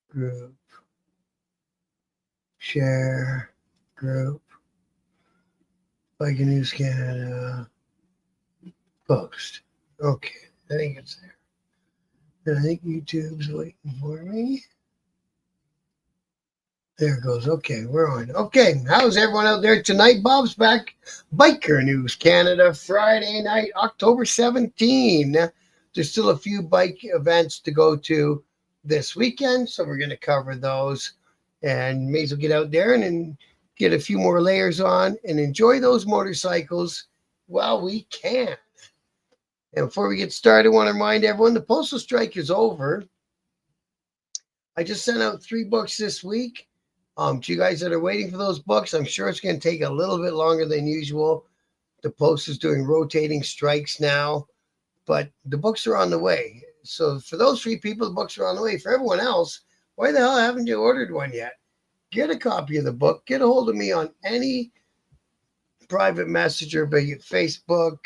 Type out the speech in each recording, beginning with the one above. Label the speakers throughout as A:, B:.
A: Group. Share. Group. Biker News Canada. Post. Okay. I think it's there. And I think YouTube's waiting for me. There it goes. Okay, we're on. Okay, how's everyone out there tonight? Bob's back. Biker News Canada, Friday night, October 17. There's still a few bike events to go to this weekend, so we're going to cover those. And may as well get out there and get a few more layers on and enjoy those motorcycles while we can. And before we get started, I want to remind everyone the postal strike is over. I just sent out 3 books this week. To you guys that are waiting for those books, I'm sure it's going to take a little bit longer than usual. The post is doing rotating strikes now, but the books are on the way. So for those 3 people, the books are on the way. For everyone else, why the hell haven't you ordered one yet? Get a copy of the book. Get a hold of me on any private messenger, be it Facebook,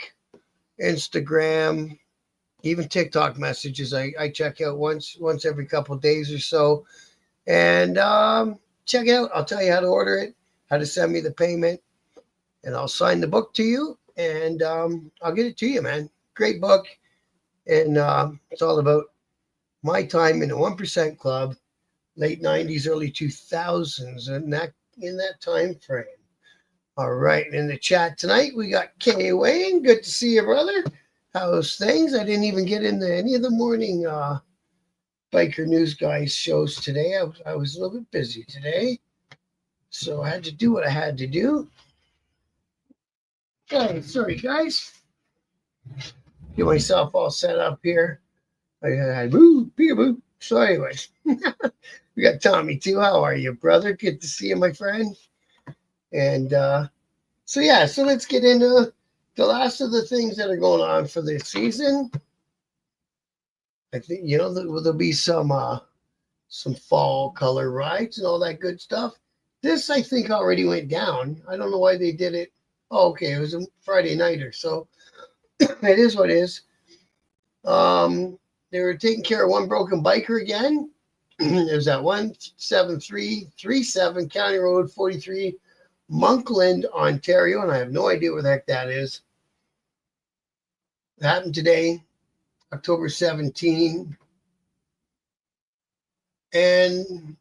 A: Instagram, even TikTok messages. I check out once every couple of days or so. And check it out. I'll tell you how to order it, how to send me the payment, and I'll sign the book to you, and I'll get it to you, man. Great book, and it's all about my time in the 1% Club, late 90s, early 2000s, and in that time frame. All right, in the chat tonight, we got Kay Wayne. Good to see you, brother. How's things? I didn't even get into any of the morning Biker News Guys shows today. I was a little bit busy today, so I had to do what I had to do. Okay, sorry guys. Get myself all set up here. I had boo. So anyways, we got Tommy too. How are you, brother? Good to see you, my friend. And so let's get into the last of the things that are going on for this season. I think, there'll be some fall color rides and all that good stuff. This, I think, already went down. I don't know why they did it. Oh, okay, it was a Friday nighter, so it is what it is. They were taking care of one broken biker again. It was at 17337 County Road 43, Monkland, Ontario, and I have no idea where the heck that is. It happened today, October 17, and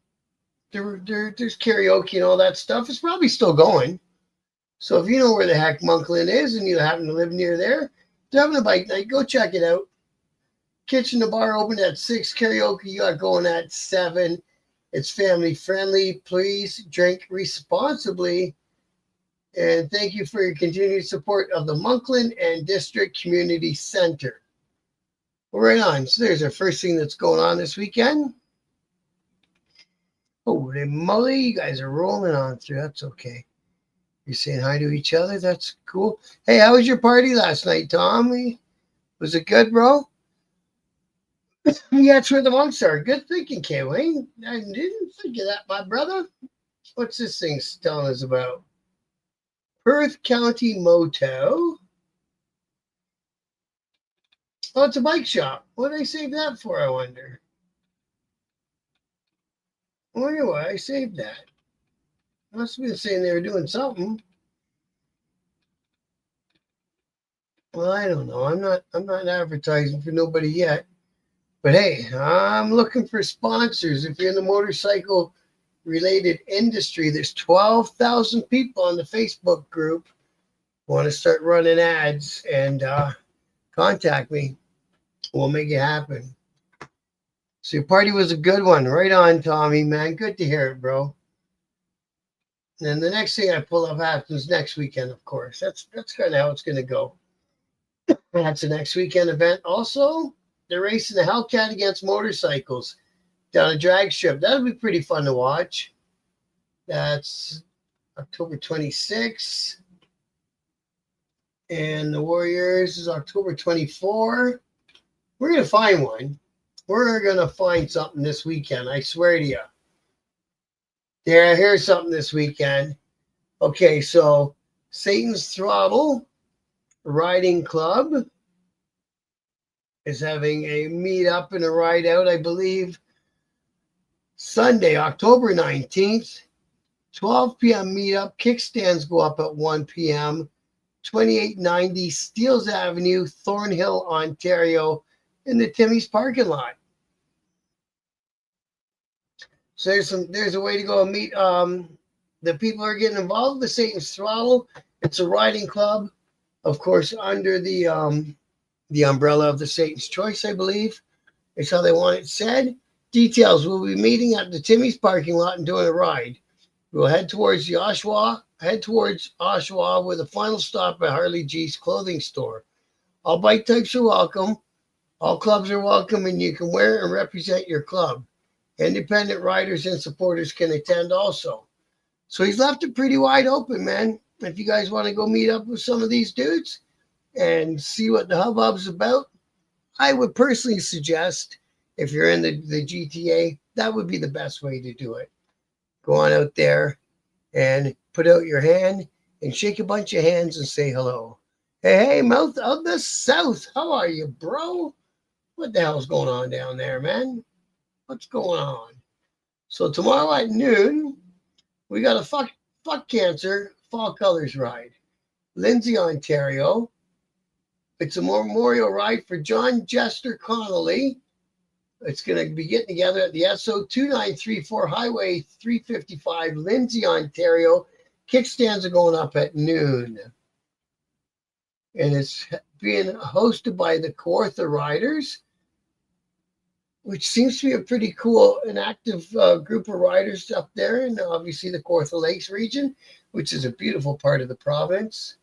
A: there's karaoke and all that stuff. It's probably still going. So if you know where the heck Monkland is and you happen to live near there, they're having a bike night, go check it out. Kitchen to bar opened at 6, karaoke you got going at 7. It's family friendly. Please drink responsibly. And thank you for your continued support of the Monkland and District Community Center. Well, right on. So there's our first thing that's going on this weekend. Holy moly, you guys are rolling on through. That's okay. You're saying hi to each other. That's cool. Hey, how was your party last night, Tom? Was it good, bro? Yeah, that's where the monks are. Good thinking, Kay Wayne. I didn't think of that, my brother. What's this thing telling us about? Perth County Moto. Oh, it's a bike shop. What did I save that for, I wonder? I wonder why I saved that. Must have been saying they were doing something. Well, I don't know. I'm not advertising for nobody yet. But hey, I'm looking for sponsors. If you're in the motorcycle related industry, there's 12,000 people on the Facebook group. Want to start running ads, and contact me. We'll make it happen. So your party was a good one. Right on, Tommy, man. Good to hear it, bro. And the next thing I pull up happens next weekend, of course. That's kind of how it's going to go. That's the next weekend event. Also, they're racing the Hellcat against motorcycles down a drag strip. That'll be pretty fun to watch. That's October 26th. And the Warriors is October 24. We're going to find one. we're going to find something this weekend. I swear to you. There, here's something this weekend. Okay, so Satan's Throttle Riding Club is having a meet up and a ride out, I believe, Sunday, October 19th, 12 p.m. meetup. Kickstands go up at 1 p.m. 2890 Steeles Avenue, Thornhill, Ontario, in the Timmy's parking lot. So there's a way to go and meet the people who are getting involved. The Satan's Throttle. It's a riding club, of course, under the umbrella of the Satan's Choice, I believe. Is how they want it said. Details: we'll be meeting at the Timmy's parking lot and doing a ride. We'll head towards Oshawa with a final stop at Harley G's clothing store. All bike types are welcome. All clubs are welcome, and you can wear and represent your club. Independent riders and supporters can attend also. So he's left it pretty wide open, man. If you guys want to go meet up with some of these dudes and see what the hubbub's about, I would personally suggest, if you're in the GTA, that would be the best way to do it. Go on out there and put out your hand and shake a bunch of hands and say hello. Hey, mouth of the South, how are you, bro? What the hell's going on down there, man? What's going on? So tomorrow at noon, we got a fuck cancer fall colors ride. Lindsay, Ontario. It's a memorial ride for John Jester Connolly. It's going to be getting together at the SO 2934 Highway 355, Lindsay, Ontario. Kickstands are going up at noon. And it's being hosted by the Kawartha Riders, which seems to be a pretty cool and active group of riders up there, and obviously the Kawartha Lakes region, which is a beautiful part of the province.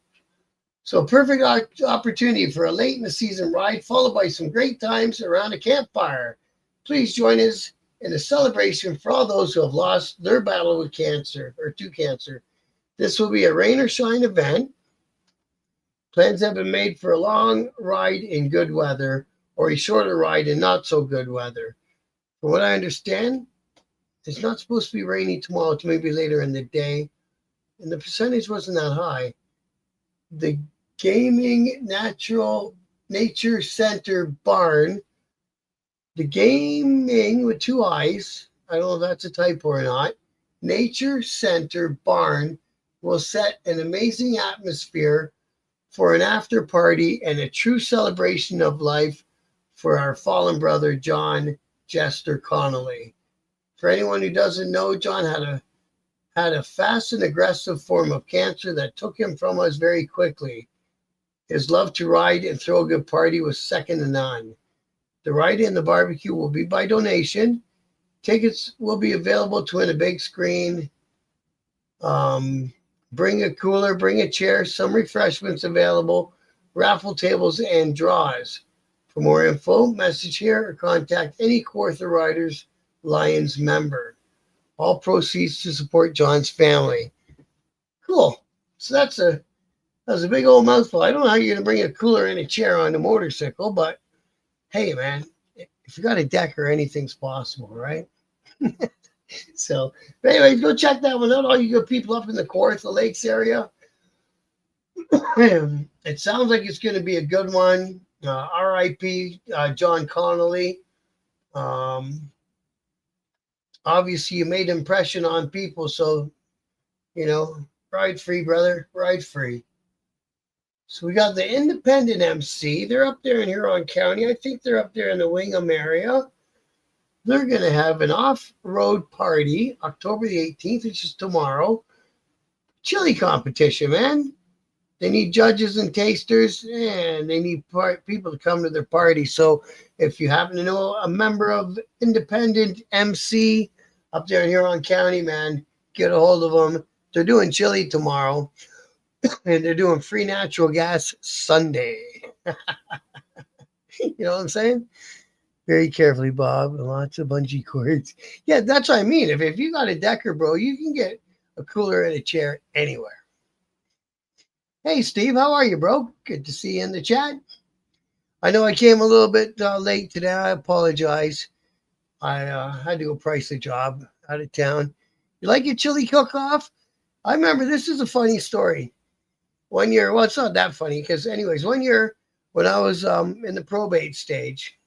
A: So perfect opportunity for a late in the season ride, followed by some great times around a campfire. Please join us in a celebration for all those who have lost their battle with cancer or to cancer. This will be a rain or shine event. Plans have been made for a long ride in good weather or a shorter ride in not so good weather. From what I understand, it's not supposed to be rainy tomorrow to maybe later in the day, and the percentage wasn't that high. The Gaming Nature Center Barn, the Gaming with two eyes, I don't know if that's a typo or not, Nature Center Barn will set an amazing atmosphere for an after party and a true celebration of life for our fallen brother, John Jester Connolly. For anyone who doesn't know, John had a fast and aggressive form of cancer that took him from us very quickly. His love to ride and throw a good party was second to none. The ride and the barbecue will be by donation. Tickets will be available to win a big screen. Bring a cooler, bring a chair, some refreshments available, raffle tables, and draws. For more info, message here or contact any Kawartha Riders Lions member. All proceeds to support John's family. Cool. So that's a big old mouthful. I don't know how you're going to bring a cooler and a chair on the motorcycle, but hey, man, if you got a deck or anything's possible, right? So, but anyways, go check that one out. All you good people up in the Kawartha Lakes area. It sounds like it's going to be a good one. R.I.P. John Connolly. Obviously, you made an impression on people, so, ride free, brother. Ride free. So we got the Independent MC. They're up there in Huron County. I think they're up there in the Wingham area. They're going to have an off-road party October the 18th, which is tomorrow. Chili competition, man. They need judges and tasters, and they need people to come to their party. So if you happen to know a member of Independent MC up there in Huron County, man, get a hold of them. They're doing chili tomorrow, and they're doing free natural gas Sunday. You know what I'm saying? Very carefully, Bob. Lots of bungee cords. Yeah, that's what I mean. If you got a Decker, bro, you can get a cooler and a chair anywhere. Hey, Steve, how are you, bro? Good to see you in the chat. I know I came a little bit late today. I apologize. I had to go price a job out of town. You like your chili cook-off? I remember this is a funny story. One year, well, it's not that funny because, anyways, one year when I was in the probate stage,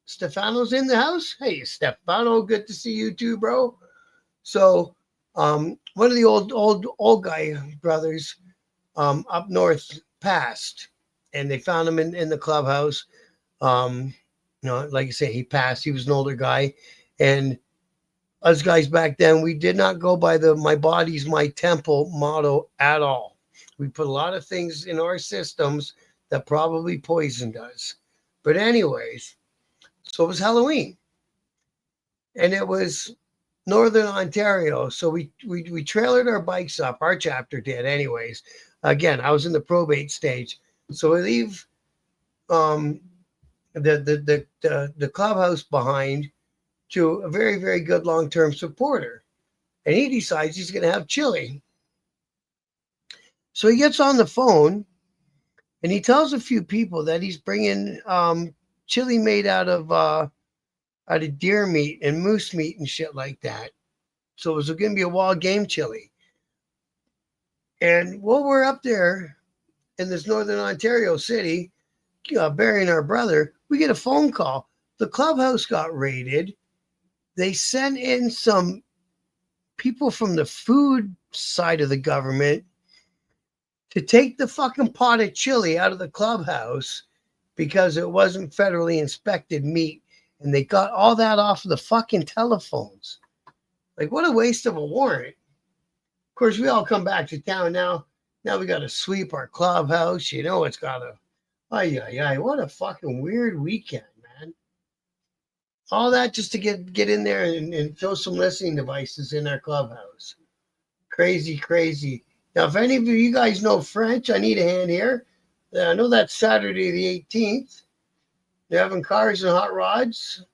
A: Stefano's in the house. Hey, Stefano, good to see you too, bro. So, one of the old guy brothers up north passed, and they found him in the clubhouse. Like I say, he passed. He was an older guy, and us guys back then, we did not go by the "my body's my temple" motto at all. We put a lot of things in our systems that probably poisoned us. But anyways, so it was Halloween, and it was Northern Ontario. So we trailered our bikes up. Our chapter did, anyways. Again, I was in the probate stage, so we leave um, the clubhouse behind to a very very good long term supporter, and he decides he's going to have chili. So he gets on the phone and he tells a few people that he's bringing chili made out of deer meat and moose meat and shit like that. So it was going to be a wild game chili. And while we're up there in this Northern Ontario city, burying our brother, we get a phone call. The clubhouse got raided. They sent in some people from the food side of the government to take the fucking pot of chili out of the clubhouse because it wasn't federally inspected meat. And they got all that off of the fucking telephones. Like, what a waste of a warrant. Of course, we all come back to town now. Now we got to sweep our clubhouse. You know, it's got to, what a fucking weird weekend, man. All that just to get in there and throw some listening devices in our clubhouse. Crazy, crazy. Now, if any of you guys know French, I need a hand here. I know that's Saturday the 18th. They're having cars and hot rods.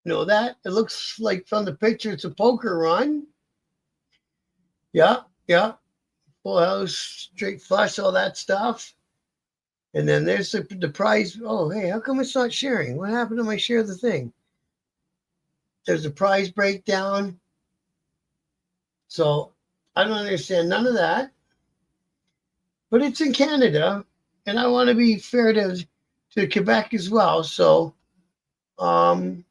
A: You know that? It looks like from the picture it's a poker run. Yeah. Full house, straight flush, all that stuff. And then there's the prize. Oh, hey, how come it's not sharing? What happened to my share the thing? There's a prize breakdown. So I don't understand none of that. But it's in Canada, and I want to be fair to Quebec as well. So, man,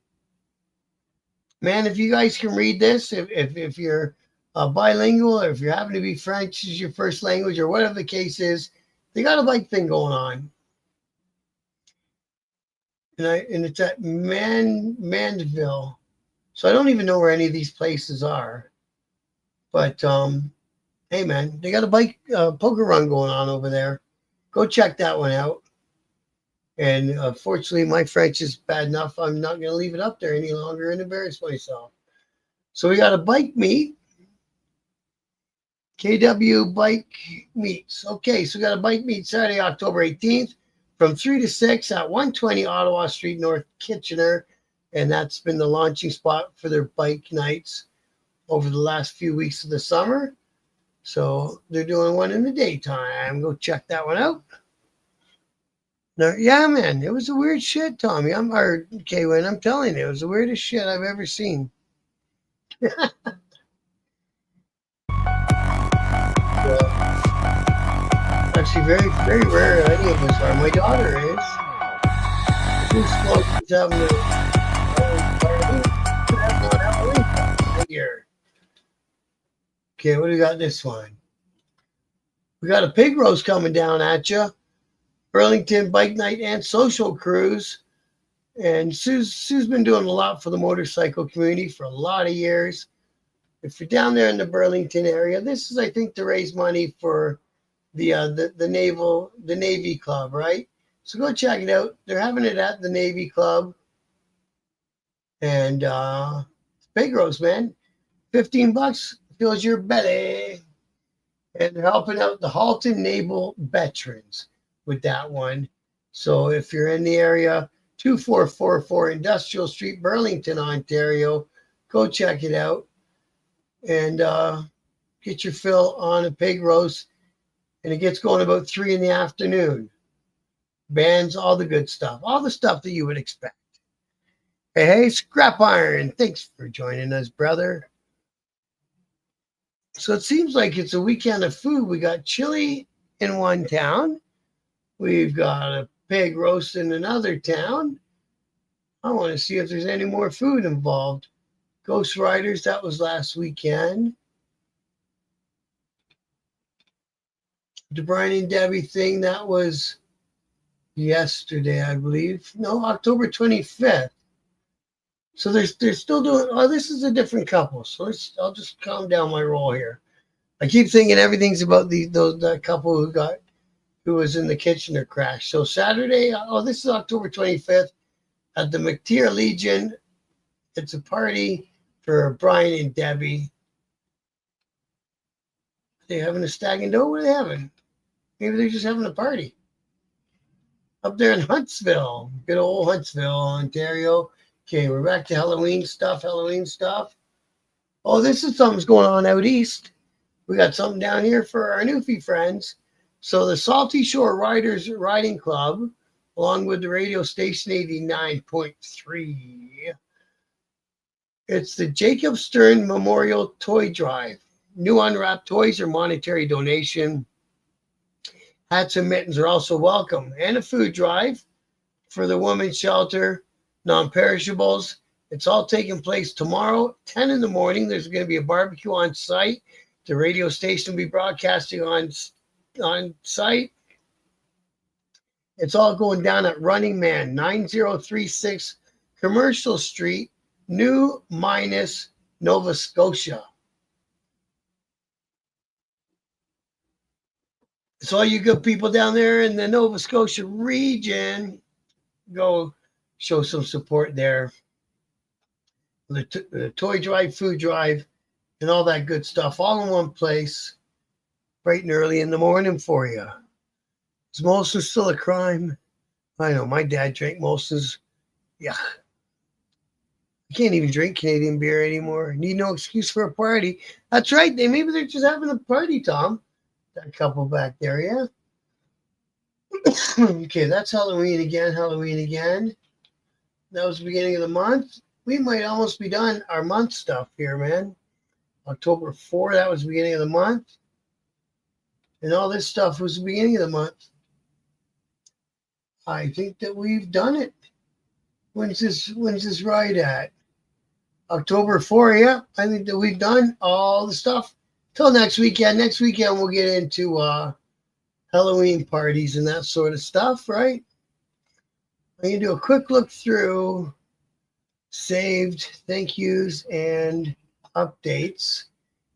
A: if you guys can read this, if you're bilingual, or if you happen to be French as your first language, or whatever the case is, they got a bike thing going on. And it's at Mandeville. So I don't even know where any of these places are. But hey, man, they got a bike poker run going on over there. Go check that one out. And fortunately, my French is bad enough. I'm not going to leave it up there any longer and embarrass myself. So we got a bike meet. KW Bike Meets. Okay, so we got a bike meet Saturday, October 18th from 3 to 6 at 120 Ottawa Street, North Kitchener. And that's been the launching spot for their bike nights over the last few weeks of the summer. So they're doing one in the daytime. Go check that one out. Now, yeah, man, it was a weird shit, Tommy. I'm telling you, it was the weirdest shit I've ever seen. Actually, very, very rare any of us are. My daughter is. She's having a here. Okay, what do we got this one? We got a pig roast coming down at you. Burlington Bike Night and Social Cruise. And Sue's been doing a lot for the motorcycle community for a lot of years. If you're down there in the Burlington area, this is, I think, to raise money for the Navy Club, right? So go check it out. They're having it at the Navy Club. And pig roast, man. $15 fills your belly. And they're helping out the Halton Naval veterans with that one. So if you're in the area, 2444 Industrial Street, Burlington, Ontario, go check it out and get your fill on a pig roast. And it gets going about 3 in the afternoon. bands, all the good stuff, all the stuff that you would expect. Hey, Scrap Iron, thanks for joining us, brother. So it seems like it's a weekend of food. We got chili in one town. We've got a pig roast in another town. I want to see if there's any more food involved. Ghost Riders, that was last weekend. The Brian and Debbie thing, that was yesterday, I believe. No, October 25th. So they're still doing. Oh, this is a different couple. So I'll just calm down my roll here. I keep thinking everything's about that couple who was in the Kitchener crash. So Saturday. Oh, this is October 25th at the McTier Legion. It's a party for Brian and Debbie. Are they having a stag and doe? What are they having? Maybe they're just having a party up there in Huntsville, good old Huntsville, Ontario. Okay, we're back to Halloween stuff. Oh, this is something's going on out east. We got something down here for our Newfie friends. So the Salty Shore Riders Riding Club, along with the radio station 89.3. It's the Jacob Stern Memorial Toy Drive. New unwrapped toys or monetary donation. Hats and mittens are also welcome. And a food drive for the women's shelter, non-perishables. It's all taking place tomorrow, 10 in the morning. There's going to be a barbecue on site. The radio station will be broadcasting on site. It's all going down at Running Man, 9036 Commercial Street, New Minas, Nova Scotia. So all you good people down there in the Nova Scotia region, go show some support there. The toy drive, food drive, and all that good stuff, all in one place, bright and early in the morning for you. Is Molson still a crime? I know, my dad drank Molson's. Yeah. I can't even drink Canadian beer anymore. Need no excuse for a party. That's right. Maybe they're just having a party, Tom. That couple back there, yeah. Okay, that's Halloween again. That was the beginning of the month. We might almost be done our month stuff here, man. October 4, that was the beginning of the month. And all this stuff was the beginning of the month. I think that we've done it. When's this ride at? October 4, yeah. I think that we've done all the stuff. Till next weekend. Next weekend we'll get into Halloween parties and that sort of stuff, right? I'm going to do a quick look through saved thank yous and updates.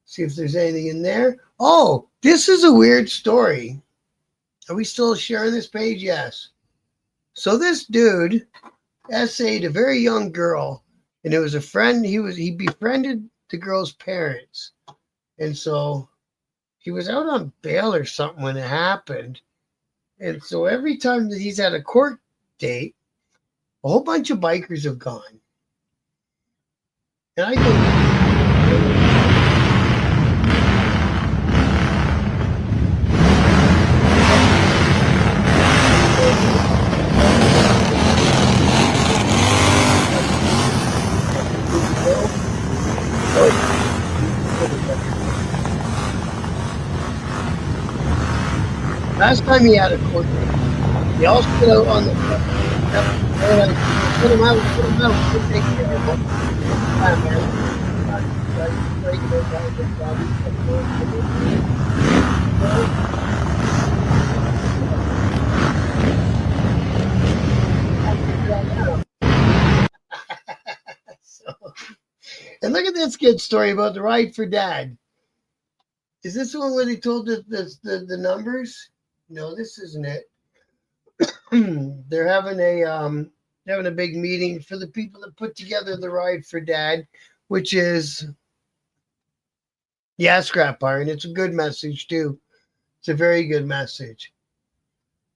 A: See if there's anything in there. Oh, this is a weird story. Are we still sharing this page? Yes. So this dude essayed a very young girl, and it was a friend. He befriended the girl's parents. And so he was out on bail or something when it happened. And so every time that he's at a court date, a whole bunch of bikers have gone. And I think last time he had a court date, they all stood out on the front. They're like, put him out, we'll take care of him. And look at this good story about the ride for dad. Is this the one where they told the numbers? No, this isn't it. They're having a big meeting for the people that put together the ride for dad, which is Scrap Iron. It's a good message too. It's a very good message.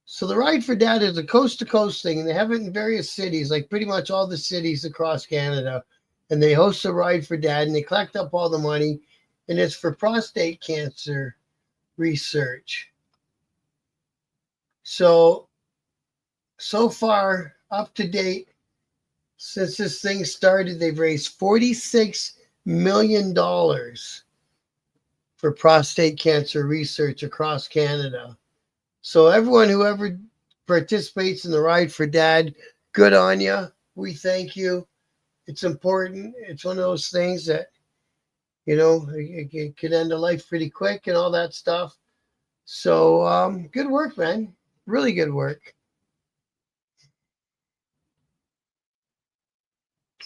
A: So the ride for dad is a coast to coast thing, and they have it in various cities, like pretty much all the cities across Canada. And they host a ride for dad, and they collect up all the money, and it's for prostate cancer research. So So far, up to date, since this thing started, they've raised $46 million for prostate cancer research across Canada. So everyone who ever participates in the Ride for Dad, good on you. We thank you. It's important. It's one of those things that, it could end a life pretty quick and all that stuff. So good work, man. Really good work.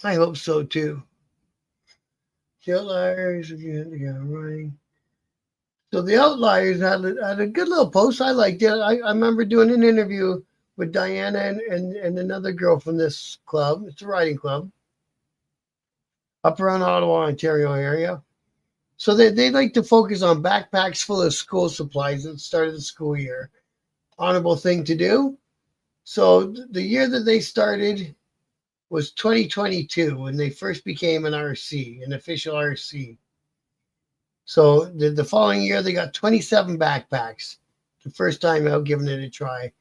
A: I hope so too. The Outliers again, running. So the Outliers had a good little post. I liked it. I remember doing an interview with Diana and another girl from this club. It's a riding club up around Ottawa, Ontario area. So they like to focus on backpacks full of school supplies at the start of the school year. Honorable thing to do. So the year that they started was 2022 when they first became an RC, an official RC. So the following year they got 27 backpacks. The first time out giving it a try.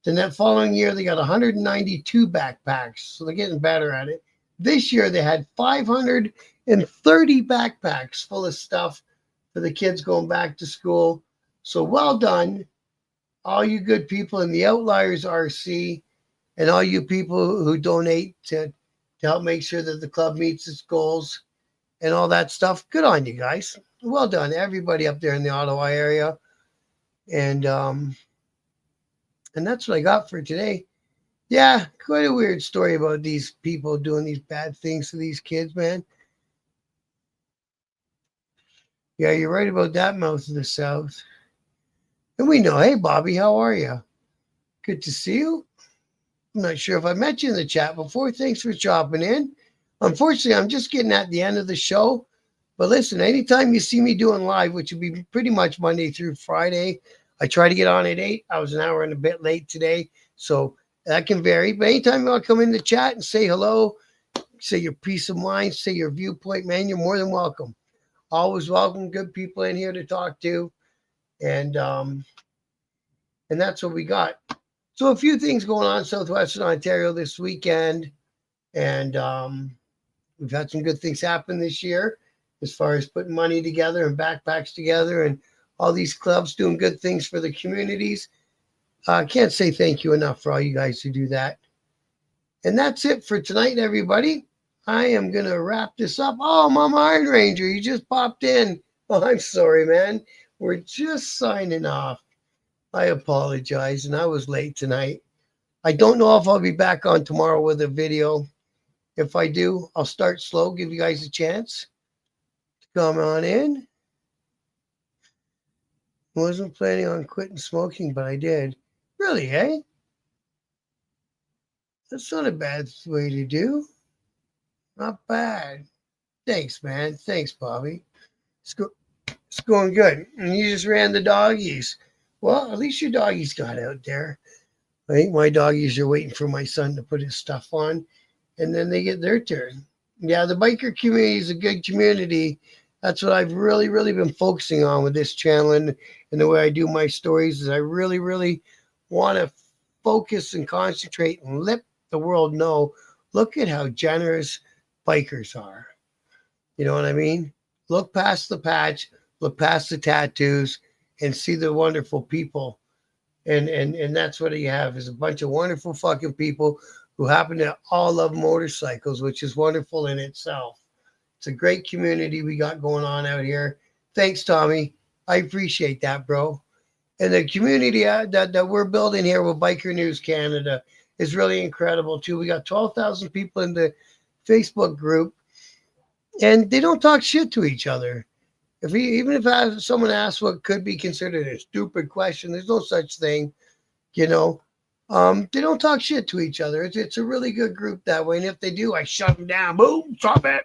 A: Then that following year they got 192 backpacks. So they're getting better at it. This year they had 530 backpacks full of stuff for the kids going back to school. So well done, all you good people in the Outliers RC and all you people who donate to help make sure that the club meets its goals and all that stuff. Good on you guys. Well done, everybody up there in the Ottawa area. And that's what I got for today. Yeah, quite a weird story about these people doing these bad things to these kids, man. Yeah, you're right about that, Mouth of the South. And we know, hey, Bobby, how are you? Good to see you. I'm not sure if I met you in the chat before. Thanks for dropping in. Unfortunately, I'm just getting at the end of the show. But listen, anytime you see me doing live, which would be pretty much Monday through Friday, I try to get on at 8. I was an hour and a bit late today. So that can vary. But anytime you want to come in the chat and say hello, say your peace of mind, say your viewpoint, man, you're more than welcome. Always welcome good people in here to talk to. And that's what we got. So a few things going on in Southwestern Ontario this weekend. And we've had some good things happen this year as far as putting money together and backpacks together and all these clubs doing good things for the communities. I can't say thank you enough for all you guys who do that. And that's it for tonight, everybody. I am going to wrap this up. Oh, Mama Iron Ranger, you just popped in. Oh, I'm sorry, man. We're just signing off. I apologize, and I was late tonight. I don't know if I'll be back on tomorrow with a video. If I do, I'll start slow, give you guys a chance to come on in. Wasn't planning on quitting smoking, but I did. Really, eh? That's not a bad way to do. Not bad. Thanks, man. Thanks, Bobby. It's going good. And you just ran the doggies. Well, at least your doggies got out there. I think my doggies are waiting for my son to put his stuff on, and then they get their turn. Yeah, the biker community is a good community. That's what I've really, really been focusing on with this channel and the way I do my stories is I really, really want to focus and concentrate and let the world know, look at how generous bikers are. You know what I mean? Look past the patch, look past the tattoos, and see the wonderful people. And that's what you have is a bunch of wonderful fucking people who happen to all love motorcycles, which is wonderful in itself. It's a great community we got going on out here. Thanks, Tommy. I appreciate that, bro. And the community that we're building here with Biker News Canada is really incredible, too. We got 12,000 people in the Facebook group, and they don't talk shit to each other. Even if someone asks what could be considered a stupid question, there's no such thing, you know. They don't talk shit to each other. It's a really good group that way. And if they do, I shut them down. Boom, stop it.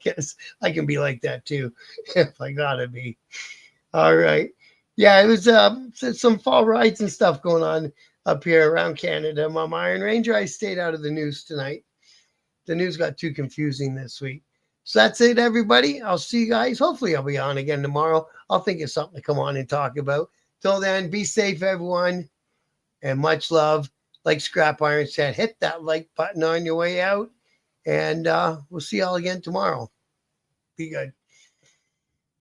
A: Yes, I can be like that too, if I gotta be. All right. Yeah, it was some fall rides and stuff going on up here around Canada. I'm Iron Ranger. I stayed out of the news tonight. The news got too confusing this week. So that's it, everybody. I'll see you guys. Hopefully, I'll be on again tomorrow. I'll think of something to come on and talk about. Till then, be safe, everyone. And much love. Like Scrap Iron said, hit that like button on your way out. And we'll see y'all again tomorrow. Be good.